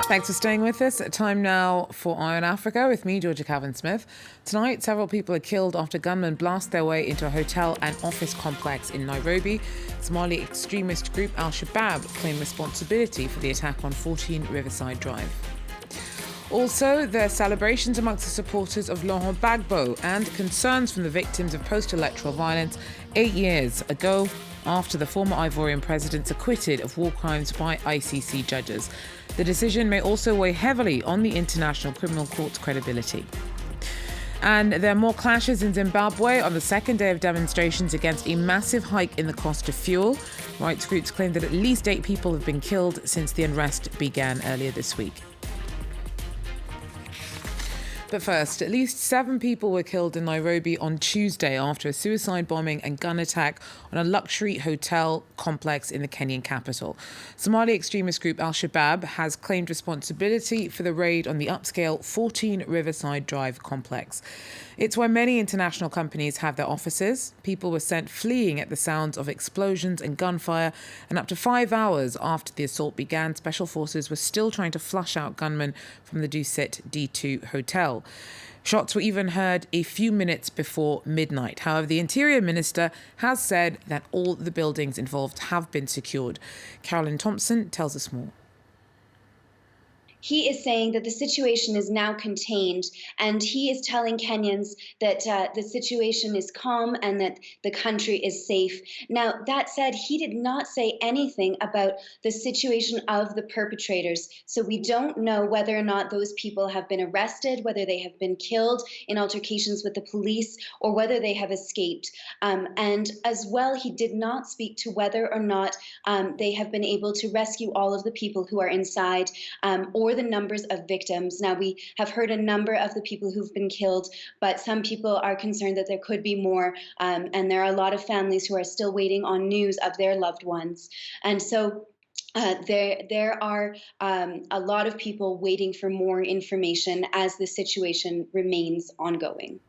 Thanks for staying with us. Time now for Eye on Africa with me, Georgia Calvin-Smith. Tonight, several people are killed after gunmen blast their way into a hotel and office complex in Nairobi. Somali extremist group Al-Shabaab claim responsibility for the attack on 14 Riverside Drive. Also, there are celebrations amongst the supporters of Laurent Gbagbo and concerns from the victims of post-electoral violence 8 years ago after the former Ivorian president's acquitted of war crimes by ICC judges. The decision may also weigh heavily on the International Criminal Court's credibility. And there are more clashes in Zimbabwe on the second day of demonstrations against a massive hike in the cost of fuel. Rights groups claim that at least 8 people have been killed since the unrest began earlier this week. But first, at least 7 people were killed in Nairobi on Tuesday after a suicide bombing and gun attack on a luxury hotel complex in the Kenyan capital. Somali extremist group Al-Shabaab has claimed responsibility for the raid on the upscale 14 Riverside Drive complex. It's where many international companies have their offices. People were sent fleeing at the sounds of explosions and gunfire, and up to 5 hours after the assault began, special forces were still trying to flush out gunmen from the Dusit D2 hotel. Shots were even heard a few minutes before midnight. However, the Interior Minister has said that all the buildings involved have been secured. Carolyn Thompson tells us more. He is saying that the situation is now contained, and he is telling Kenyans that the situation is calm and that the country is safe. Now, that said, he did not say anything about the situation of the perpetrators. So we don't know whether or not those people have been arrested, whether they have been killed in altercations with the police, or whether they have escaped. And as well, he did not speak to whether or not they have been able to rescue all of the people who are inside, or the numbers of victims. Now, we have heard a number of the people who've been killed, but some people are concerned that there could be more, and there are a lot of families who are still waiting on news of their loved ones. And so there are a lot of people waiting for more information as the situation remains ongoing.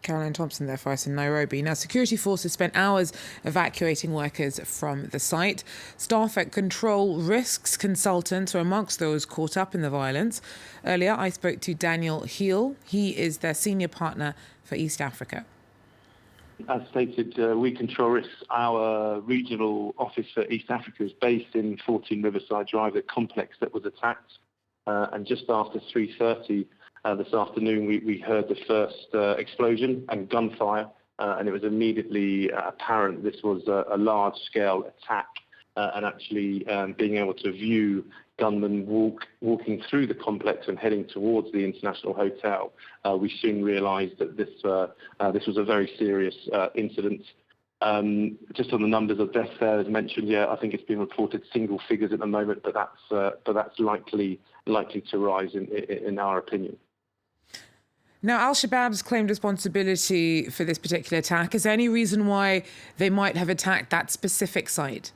Caroline Thompson there for us in Nairobi. Now, security forces spent hours evacuating workers from the site. Staff at Control Risks Consultants were amongst those caught up in the violence. Earlier, I spoke to Daniel Heel. He is their senior partner for East Africa. As stated, we control risks. Our regional office for East Africa is based in 14 Riverside Drive, the complex that was attacked. And just after 3:30 this afternoon, we heard the first explosion and gunfire, and it was immediately apparent this was a large-scale attack. And actually being able to view gunmen walking through the complex and heading towards the international hotel, we soon realised that this was a very serious incident. Just on the numbers of deaths there, as mentioned, I think it's been reported single figures at the moment, but that's likely to rise in our opinion. Now, Al-Shabaab's claimed responsibility for this particular attack. Is there any reason why they might have attacked that specific site?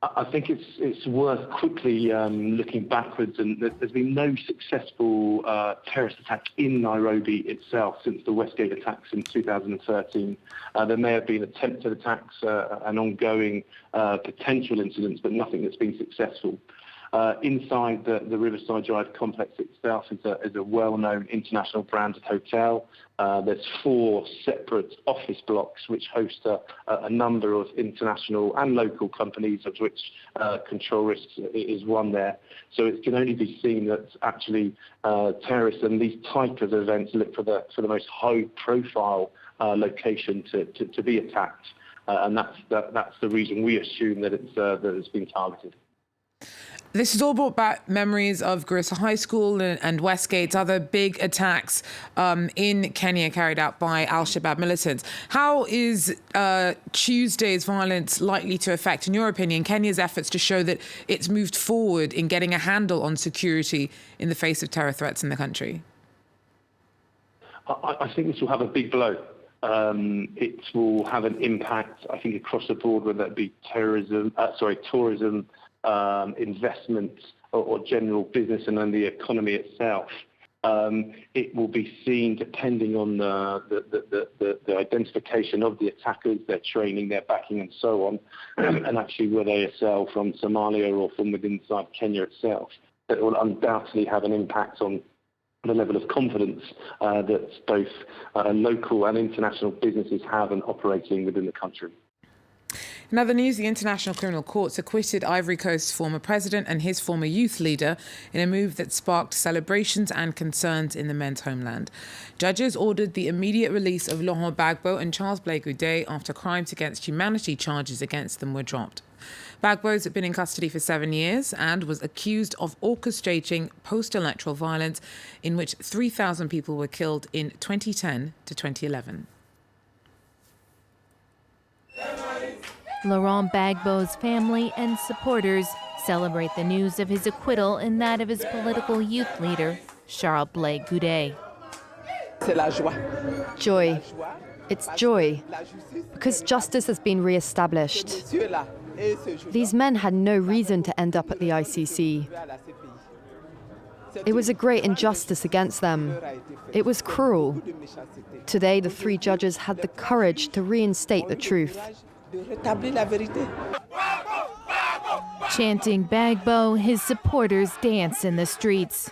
I think it's worth quickly looking backwards, and there's been no successful terrorist attack in Nairobi itself since the Westgate attacks in 2013. There may have been attempted attacks and ongoing potential incidents, but nothing that's been successful. Inside the Riverside Drive complex itself is a well-known international branded hotel. There's 4 separate office blocks which host a number of international and local companies, of which Control Risks is one there. So it can only be seen that actually terrorists and these type of events look for the most high-profile location to be attacked, and that's the reason we assume that it's been targeted. This has all brought back memories of Garissa High School and Westgate's other big attacks in Kenya carried out by Al-Shabaab militants. How is Tuesday's violence likely to affect, in your opinion, Kenya's efforts to show that it's moved forward in getting a handle on security in the face of terror threats in the country? I think this will have a big blow. It will have an impact, I think, across the board, whether that be tourism, investment, or general business, and then the economy itself. It will be seen, depending on the identification of the attackers, their training, their backing, and so on, and actually whether they assail from Somalia or from within inside Kenya itself. It will undoubtedly have an impact on the level of confidence that both local and international businesses have in operating within the country. In other news, the International Criminal Courts acquitted Ivory Coast's former president and his former youth leader in a move that sparked celebrations and concerns in the men's homeland. Judges ordered the immediate release of Laurent Gbagbo and Charles Blé Goudet after crimes against humanity charges against them were dropped. Gbagbo's been in custody for 7 years and was accused of orchestrating post-electoral violence in which 3,000 people were killed in 2010 to 2011. Laurent Gbagbo's family and supporters celebrate the news of his acquittal and that of his political youth leader, Charles Blé Goudet. Joy. It's joy, because justice has been re-established. These men had no reason to end up at the ICC. It was a great injustice against them. It was cruel. Today, the 3 judges had the courage to reinstate the truth. Chanting Gbagbo, his supporters dance in the streets.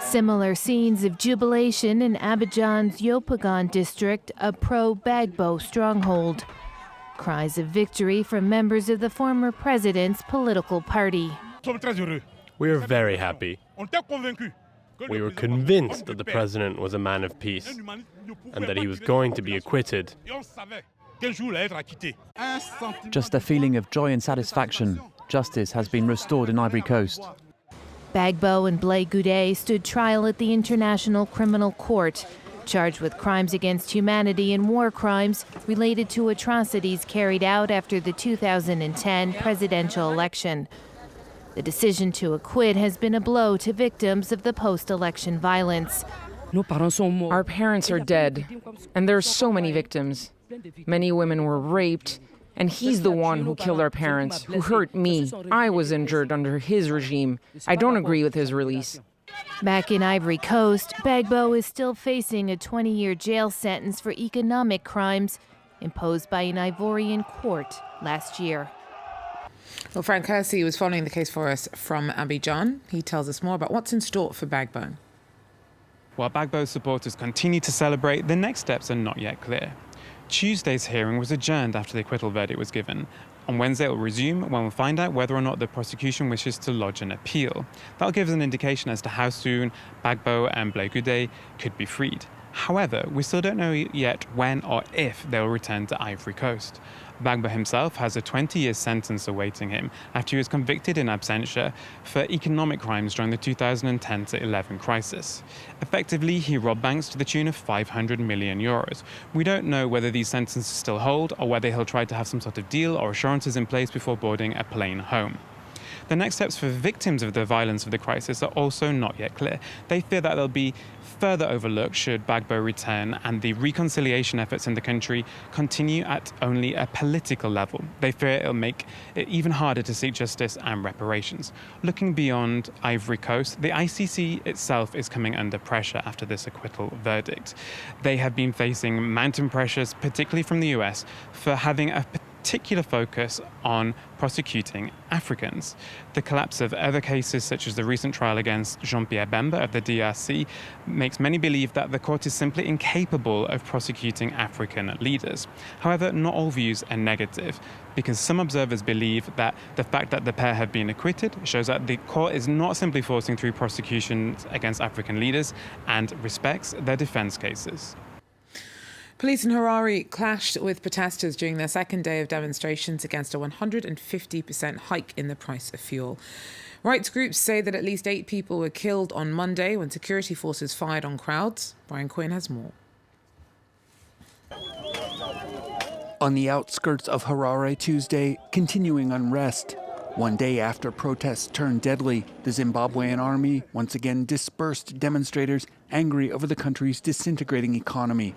Similar scenes of jubilation in Abidjan's Yopougon district, a pro-Gbagbo stronghold. Cries of victory from members of the former president's political party. We are very happy. We were convinced that the president was a man of peace and that he was going to be acquitted. Just a feeling of joy and satisfaction. Justice has been restored in Ivory Coast. Gbagbo and Blé Goudet stood trial at the International Criminal Court, charged with crimes against humanity and war crimes related to atrocities carried out after the 2010 presidential election. The decision to acquit has been a blow to victims of the post-election violence. Our parents are dead, and there are so many victims. Many women were raped, and he's the one who killed our parents, who hurt me. I was injured under his regime. I don't agree with his release. Back in Ivory Coast, Gbagbo is still facing a 20-year jail sentence for economic crimes imposed by an Ivorian court last year. Well, Frank Hersey was following the case for us from Abidjan. He tells us more about what's in store for Gbagbo. While Gbagbo's supporters continue to celebrate, the next steps are not yet clear. Tuesday's hearing was adjourned after the acquittal verdict was given. On Wednesday, it will resume when we'll find out whether or not the prosecution wishes to lodge an appeal. That'll give us an indication as to how soon Gbagbo and Blé Goudet could be freed. However, we still don't know yet when or if they'll return to Ivory Coast. Gbagbo himself has a 20-year sentence awaiting him after he was convicted in absentia for economic crimes during the 2010-11 crisis. Effectively, he robbed banks to the tune of 500 million euros. We don't know whether these sentences still hold or whether he'll try to have some sort of deal or assurances in place before boarding a plane home. The next steps for victims of the violence of the crisis are also not yet clear. They fear that they'll be further overlooked should Gbagbo return and the reconciliation efforts in the country continue at only a political level. They fear it'll make it even harder to seek justice and reparations. Looking beyond Ivory Coast, the ICC itself is coming under pressure after this acquittal verdict. They have been facing mounting pressures, particularly from the US, for having a particular focus on prosecuting Africans. The collapse of other cases, such as the recent trial against Jean-Pierre Bemba of the DRC, makes many believe that the court is simply incapable of prosecuting African leaders. However, not all views are negative, because some observers believe that the fact that the pair have been acquitted shows that the court is not simply forcing through prosecutions against African leaders and respects their defense cases. Police in Harare clashed with protesters during their second day of demonstrations against a 150% hike in the price of fuel. Rights groups say that at least 8 people were killed on Monday when security forces fired on crowds. Brian Quinn has more. On the outskirts of Harare Tuesday, continuing unrest. One day after protests turned deadly, the Zimbabwean army once again dispersed demonstrators angry over the country's disintegrating economy.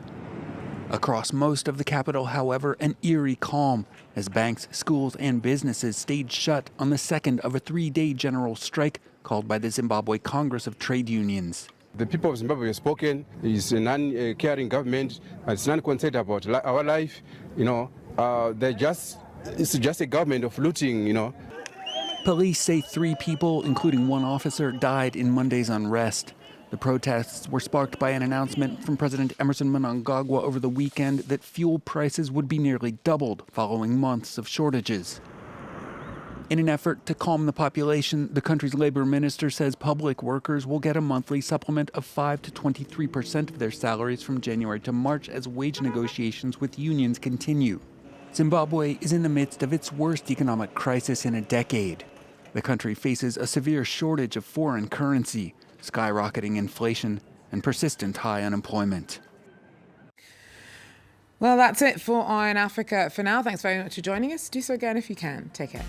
Across most of the capital, however, an eerie calm as banks, schools, and businesses stayed shut on the second of a 3-day general strike called by the Zimbabwe Congress of Trade Unions. The people of Zimbabwe have spoken. It's a non-caring government. It's non-concerned about our life. It's just a government of looting. Police say 3 people, including 1 officer, died in Monday's unrest. The protests were sparked by an announcement from President Emerson Mnangagwa over the weekend that fuel prices would be nearly doubled following months of shortages. In an effort to calm the population, the country's labor minister says public workers will get a monthly supplement of 5 to 23% of their salaries from January to March as wage negotiations with unions continue. Zimbabwe is in the midst of its worst economic crisis in a decade. The country faces a severe shortage of foreign currency, skyrocketing inflation, and persistent high unemployment. Well, that's it for Eye on Africa for now. Thanks very much for joining us. Do so again if you can. Take care.